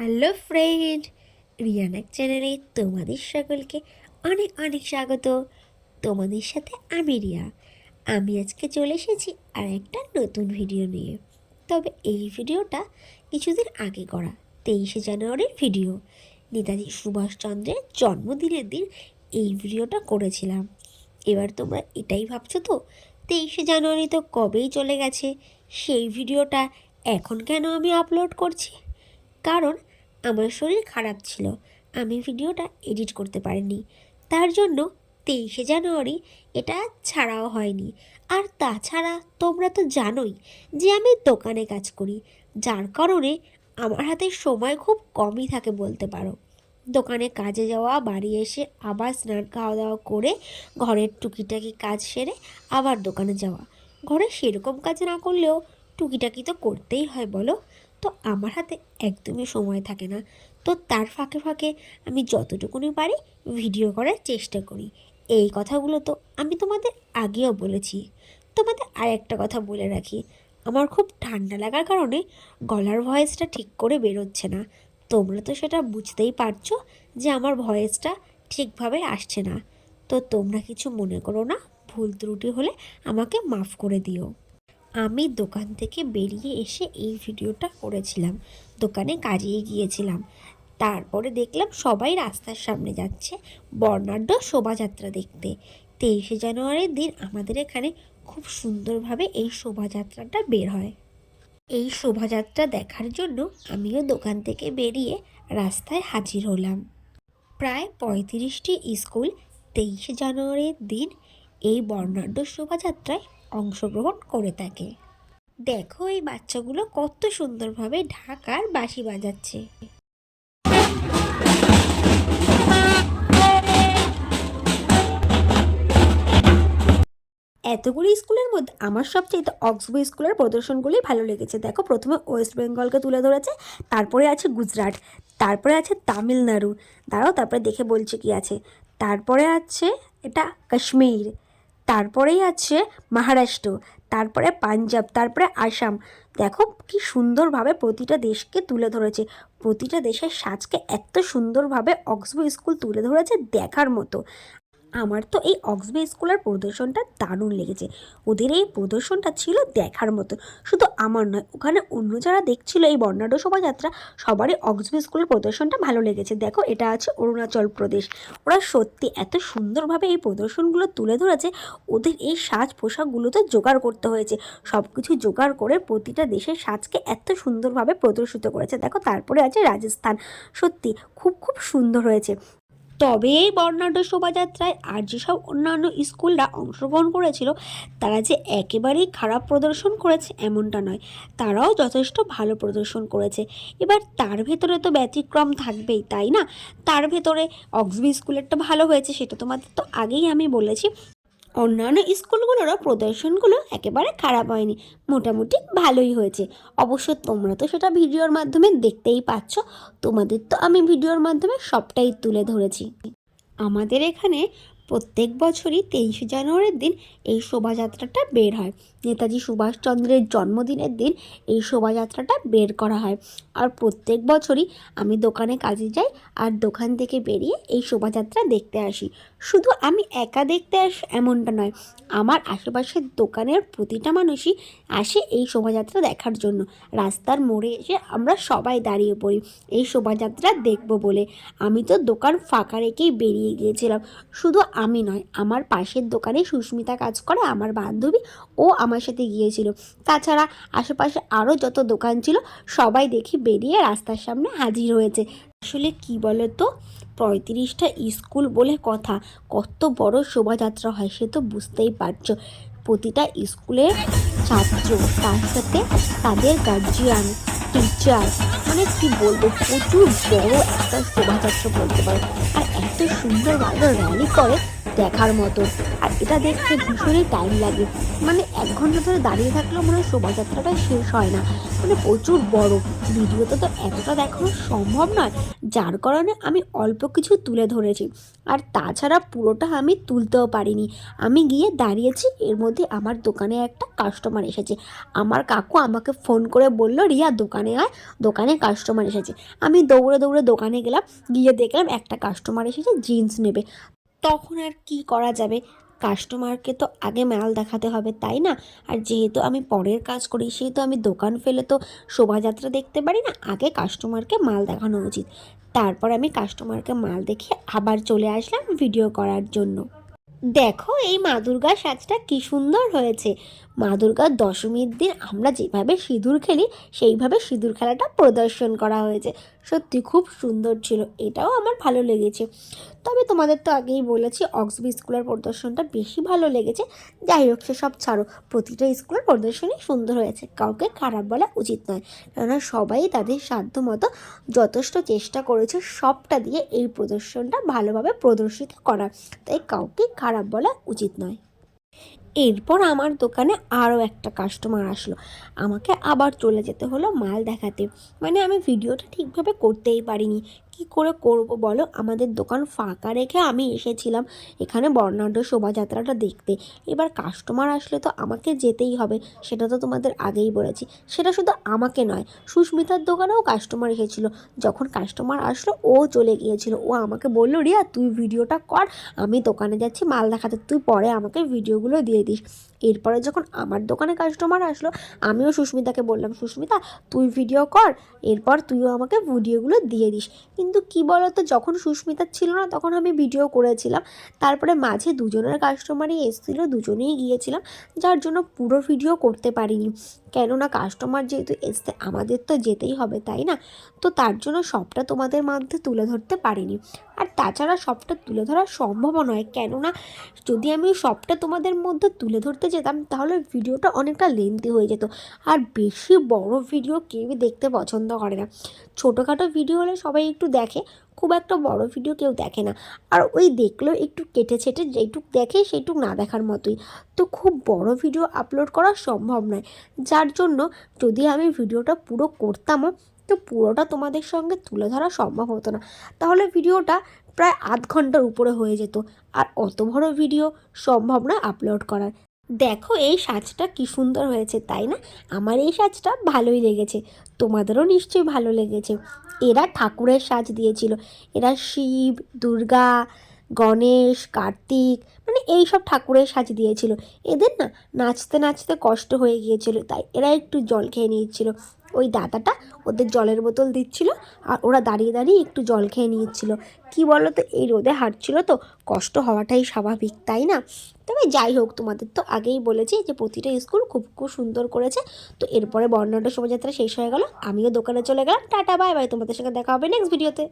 Hello friend, রিয়ানাক চ্যানেলে তোমাদের সকলকে অনেক অনেক স্বাগত। তোমাদের সাথে আমি রিয়া। আমি আজকে চলে এসেছি আর একটা নতুন ভিডিও নিয়ে। তবে এই ভিডিওটা কিছুদিন আগে করা, 23শে জানুয়ারির ভিডিও। নেতাজি সুভাষচন্দ্রের জন্মদিনের দিন এই ভিডিওটা করেছিলাম। এবার তোমরা এটাই ভাবছো তো, 23শে জানুয়ারি তো কবেই চলে গেছে, সেই ভিডিওটা এখন কেন আমি আপলোড করছি? কারণ আমার শরীর খারাপ ছিল, আমি ভিডিওটা এডিট করতে পারিনি। তার জন্য 23শে জানুয়ারি এটা ছাড়াও হয়নি। আর তাছাড়া তোমরা তো জানোই যে আমি দোকানে কাজ করি, যার কারণে আমার হাতে সময় খুব কমই থাকে বলতে পারো। দোকানে কাজে যাওয়া, বাড়ি এসে আবার স্নান খাওয়া দাওয়া করে ঘরের টুকিটাকি কাজ সেরে আবার দোকানে যাওয়া। ঘরে সেরকম কাজ না করলেও টুকিটাকি তো করতেই হয় বলো। তো আমার হাতে একদমই সময় থাকে না। তো তার ফাঁকে ফাঁকে আমি যতটুকুনি পারি ভিডিও করার চেষ্টা করি। এই কথাগুলো তো আমি তোমাদের আগেও বলেছি। তোমাদের আর একটা কথা বলে রাখি, আমার খুব ঠান্ডা লাগার কারণে গলার ভয়েসটা ঠিক করে বেরোচ্ছে না। তোমরা তো সেটা বুঝতেই পারছো যে আমার ভয়েসটা ঠিকভাবে আসছে না। তো তোমরা কিছু মনে করো না, ভুল ত্রুটি হলে আমাকে মাফ করে দিও। আমি দোকান থেকে বেরিয়ে এসে এই ভিডিওটা করেছিলাম, দোকানে কাজেই গিয়েছিলাম। তারপরে দেখলাম সবাই রাস্তার সামনে যাচ্ছে বর্ণাঢ্য শোভাযাত্রা দেখতে। 23শে জানুয়ারির দিন আমাদের এখানে খুব সুন্দরভাবে এই শোভাযাত্রাটা বের হয়। এই শোভাযাত্রা দেখার জন্য আমিও দোকান থেকে বেরিয়ে রাস্তায় হাজির হলাম। প্রায় 35টি স্কুল 23শে জানুয়ারির দিন এই বর্ণাঢ্য শোভাযাত্রায় অংশগ্রহণ করে থাকে। দেখো এই বাচ্চাগুলো কত সুন্দরভাবে ঢাকার বাঁশি বাজাচ্ছে। এতগুলো স্কুলের মধ্যে আমার সবচেয়ে অক্সবো স্কুলের প্রদর্শনগুলি ভালো লেগেছে। দেখো, প্রথমে ওয়েস্ট বেঙ্গলকে তুলে ধরেছে, তারপরে আছে গুজরাট, তারপরে আছে তামিলনাড়ু, তারপরে দেখে বলছে কি আছে, তারপরে আছে এটা কাশ্মীর, তারপরেই আছে মহারাষ্ট্র, তারপরে পাঞ্জাব, তারপরে আসাম। দেখো কি সুন্দরভাবে প্রতিটা দেশকে তুলে ধরেছে। প্রতিটা দেশের সাজকে এত সুন্দরভাবে অক্সবো স্কুল তুলে ধরেছে, দেখার মতো। আমার তো এই অক্সবে স্কুলের প্রদর্শনটা দারুণ লেগেছে। ওদের এই প্রদর্শনটা ছিল দেখার মতো। শুধু আমার নয়, ওখানে অন্য যারা দেখছিল এই বর্ণাঢ্য শোভাযাত্রা, সবারই অক্সবে স্কুলের প্রদর্শনটা ভালো লেগেছে। দেখো, এটা আছে অরুণাচল প্রদেশ। ওরা সত্যি এত সুন্দরভাবে এই প্রদর্শনগুলো তুলে ধরেছে। ওদের এই সাজ পোশাকগুলো তো জোগাড় করতে হয়েছে, সব কিছু জোগাড় করে প্রতিটা দেশের সাজকে এত সুন্দরভাবে প্রদর্শিত করেছে। দেখো, তারপরে আছে রাজস্থান। সত্যি খুব খুব সুন্দর হয়েছে। তবে এই বর্ণাঢ্য শোভাযাত্রায় আর যেসব অন্যান্য স্কুলরা অংশগ্রহণ করেছিল, তারা যে একেবারেই খারাপ প্রদর্শন করেছে এমনটা নয়, তারাও যথেষ্ট ভালো প্রদর্শন করেছে। এবার তার ভেতরে তো ব্যতিক্রম থাকবেই, তাই না? তার ভেতরে অক্সবি স্কুলেরটা ভালো হয়েছে, সেটা তোমাদের তো আগেই আমি বলেছি। অন্যান্য স্কুলগুলোরও প্রদর্শনগুলো একেবারে খারাপ হয়নি, মোটামুটি ভালোই হয়েছে। অবশ্য তোমরা তো সেটা ভিডিওর মাধ্যমে দেখতেই পাচ্ছ। তোমাদের তো আমি ভিডিওর মাধ্যমে সবটাই তুলে ধরেছি। আমাদের এখানে প্রত্যেক বছরই 23শে জানুয়ারির দিন এই শোভাযাত্রাটা বের হয়। নেতাজি সুভাষচন্দ্রের জন্মদিনের দিন এই শোভাযাত্রাটা বের করা হয়। আর প্রত্যেক বছরই আমি দোকানে কাজে যাই, আর দোকান থেকে বেরিয়ে এই শোভাযাত্রা দেখতে আসি। শুধু আমি একা দেখতে আসি এমনটা নয়, আমার আশেপাশের দোকানের প্রতিটা মানুষই আসে এই শোভাযাত্রা দেখার জন্য। রাস্তার মোড়ে এসে আমরা সবাই দাঁড়িয়ে পড়ি এই শোভাযাত্রা দেখব বলে। আমি তো দোকান ফাঁকা রেখেই বেরিয়ে গিয়েছিলাম। শুধু আমি নয়, আমার পাশের দোকানে সুস্মিতা কাজ করে, আমার বান্ধবী, ও আমার সাথে গিয়েছিল। তাছাড়া আশেপাশে আরও যত দোকান ছিল সবাই দেখি বেরিয়ে রাস্তার সামনে হাজির হয়েছে। আসলে কি বলো তো, 35টা স্কুল বলে কথা, কত বড় শোভাযাত্রা হয় সে তো বুঝতেই পারছো। প্রতিটা স্কুলের ছাত্র, তার সাথে তাদের গার্জিয়ান, টিচার, মানে কি বলবো, প্রচুর বড় একটা শোভাযাত্রা বলতে পারো। আর এত সুন্দরভাবে র্যালি করে, দেখার মতো। আর এটা দেখতে ভীষণই টাইম লাগে, মানে 1 ঘন্টা ধরে দাঁড়িয়ে থাকলেও মনে হয় শোভাযাত্রাটা শেষ হয় না। মানে প্রচুর বড়। ভিডিওতে তো এতটা দেখানো সম্ভব নয়, যার কারণে আমি অল্প কিছু তুলে ধরেছি। আর তাছাড়া পুরোটা আমি তুলতেও পারিনি। আমি গিয়ে দাঁড়িয়েছি, এর মধ্যে আমার দোকানে একটা কাস্টমার এসেছে। আমার কাকু আমাকে ফোন করে বলল, রিয়া দোকানে আয়, দোকানে কাস্টমার এসেছে। আমি দৌড়ে দৌড়ে দোকানে গেলাম, গিয়ে দেখলাম একটা কাস্টমার এসেছে জিন্স নেবে। তখন আর কি করা যাবে, কাস্টমারকে তো আগে মাল দেখাতে হবে, তাই না? আর যেহেতু আমি পরের কাজ করি, সেহেতু আমি দোকান ফেলে তো শোভাযাত্রা দেখতে পারি না, আগে কাস্টমারকে মাল দেখানো উচিত। তারপর আমি কাস্টমারকে মাল দেখিয়ে আবার চলে আসলাম ভিডিও করার জন্য। দেখো এই মা দুর্গার সাজটা কি সুন্দর হয়েছে। মা দুর্গার দশমীর দিন আমরা যেভাবে সিঁদুর খেলি, সেইভাবে সিঁদুর খেলাটা প্রদর্শন করা হয়েছে। সত্যি খুব সুন্দর ছিল, এটাও আমার ভালো লেগেছে। তবে তোমাদের তো আগেই বলেছি অক্সবি স্কুলের প্রদর্শনটা বেশি ভালো লেগেছে। যাই হোক, সেসব ছাড়ো, প্রতিটা স্কুলের প্রদর্শনই সুন্দর হয়েছে, কাউকে খারাপ বলা উচিত নয়। কেননা সবাই তাদের সাধ্য মতো যথেষ্ট চেষ্টা করেছে সবটা দিয়ে এই প্রদর্শনটা ভালোভাবে প্রদর্শিত করার, তাই কাউকে খারাপ বলা উচিত নয়। এরপর আমার দোকানে আরও একটা কাস্টমার আসলো, আমাকে আবার চলে যেতে হলো মাল দেখাতে। মানে আমি ভিডিওটা ঠিকভাবে করতেই পারিনি, কি করে করব বলো? আমাদের দোকান ফাঁকা রেখে আমি এসেছিলাম এখানে বর্ণাঢ্য শোভাযাত্রাটা দেখতে। এবার কাস্টমার আসলে তো আমাকে যেতেই হবে, সেটা তো তোমাদের আগেই বলেছি। সেটা শুধু আমাকে নয়, সুস্মিতার দোকানেও কাস্টমার এসেছিলো। যখন কাস্টমার আসলো ও চলে গিয়েছিল, ও আমাকে বললো, রিয়া তুই ভিডিওটা কর, আমি দোকানে যাচ্ছি মাল দেখাতে, তুই পরে আমাকে ভিডিওগুলো দিয়ে দিস। এরপরে যখন আমার দোকানে কাস্টমার আসলো, আমিও সুস্মিতাকে বললাম, সুস্মিতা তুই ভিডিও কর, এরপর তুইও আমাকে ভিডিওগুলো দিয়ে দিস। কিন্তু কি বলতো, যখন সুস্মিতা ছিল না তখন আমি ভিডিও করেছিলাম, তারপরে মাঝে দুজনের কাস্টমারই এসেছিলো, দুজনেই গিয়েছিলাম, যার জন্য পুরো ভিডিও করতে পারিনি। কেননা কাস্টমার যেহেতু এসছে, আমাদের তো যেতেই হবে, তাই না? তো তার জন্য সবটা তোমাদের মধ্যে তুলে ধরতে পারিনি। আর তাছাড়া সবটা তুলে ধরা সম্ভবও নয়, কেননা যদি আমি সবটা তোমাদের মধ্যে তুলে ধরতে যেতাম তাহলে ভিডিওটা অনেকটা লেন্থি হয়ে যেত। আর বেশি বড় ভিডিও কেউই দেখতে পছন্দ করে না। ছোটোখাটো ভিডিও হলে সবাই একটু দেখে, খুব একটা বড় ভিডিও কেউ দেখে না। আর ওই দেখলেও একটু কেটে ছেটে যেইটুক দেখে সেইটুক না দেখার মতোই। তো খুব বড় ভিডিও আপলোড করা সম্ভব নয়, যার জন্য যদি আমি ভিডিওটা পুরো করতামও, তো পুরোটা তোমাদের সঙ্গে তুলে ধরা সম্ভব হতো না। তাহলে ভিডিওটা প্রায় আধ ঘন্টার উপরে হয়ে যেত, আর অত বড় ভিডিও সম্ভব নয় আপলোড করার। দেখো এই সাজটা কি সুন্দর হয়েছে, তাই না? আমার এই সাজটা ভালোই লেগেছে, তোমাদেরও নিশ্চয়ই ভালো লেগেছে। এরা ঠাকুরের সাজ দিয়েছিল, এরা শিব, দুর্গা, গণেশ, কার্তিক, মানে এই সব ঠাকুরের সাজ দিয়েছিল। এদের না নাচতে নাচতে কষ্ট হয়ে গিয়েছিল, তাই এরা একটু জল খেয়ে নিয়েছিল। ওই দাদাটা ওদের জলের বোতল দিচ্ছিল, আর ওরা দাঁড়িয়ে দাঁড়িয়ে একটু জল খেয়ে নিচ্ছিল। কি বলো তো, এই রোদে হাঁটছিল তো, কষ্ট হওয়াটাই স্বাভাবিক, তাই না? তবে যাই হোক, তোমাদের তো আগেই বলেছি যে প্রতিটা স্কুল খুব খুব সুন্দর করেছে। তো এরপরে বর্ণাঢ্য শোভাযাত্রা শেষ হয়ে গেল, আমিও দোকানে চলে গেলাম। টাটা বাই বাই, তোমাদের সঙ্গে দেখা হবে নেক্সট ভিডিওতে।